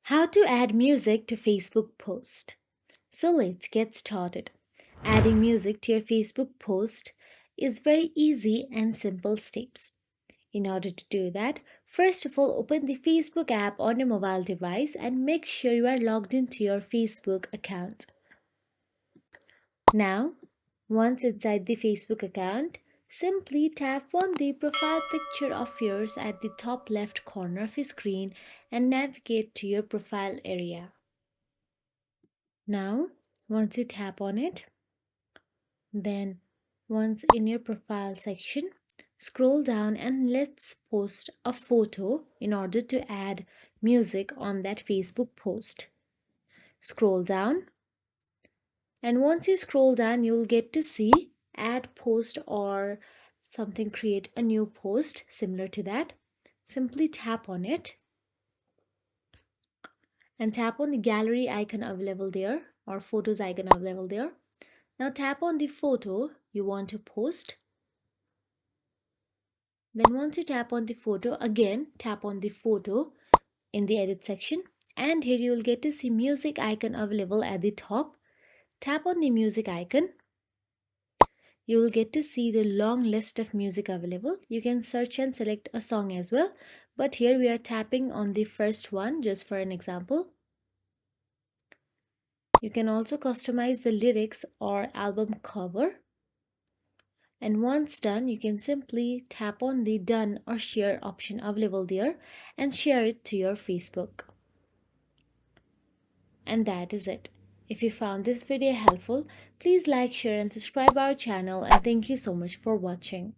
How to add music to Facebook post. So let's get started. Adding music to your Facebook post is very easy and simple steps. In order to do that, first of all, open the Facebook app on your mobile device and make sure you are logged into your Facebook account. Now, once inside the Facebook account, simply tap on the profile picture of yours at the top left corner of your screen and navigate to your profile area. Now, once you tap on it, then once in your profile section, scroll down and let's post a photo in order to add music on that Facebook post. Scroll down, and once you scroll down, you'll get to see add post or something, create a new post similar to that. Simply tap on it and tap on the gallery icon available there or photos icon available there. Now tap on the photo you want to post. Then once you tap on the photo, again tap on the photo in the edit section, and here you will get to see music icon available at the top. Tap on the music icon. You will get to see the long list of music available. You can search and select a song as well, but here we are tapping on the first one just for an example. You can also customize the lyrics or album cover. And once done, you can simply tap on the done or share option available there and share it to your Facebook. And that is it. If you found this video helpful, please like, share and subscribe our channel, and thank you so much for watching.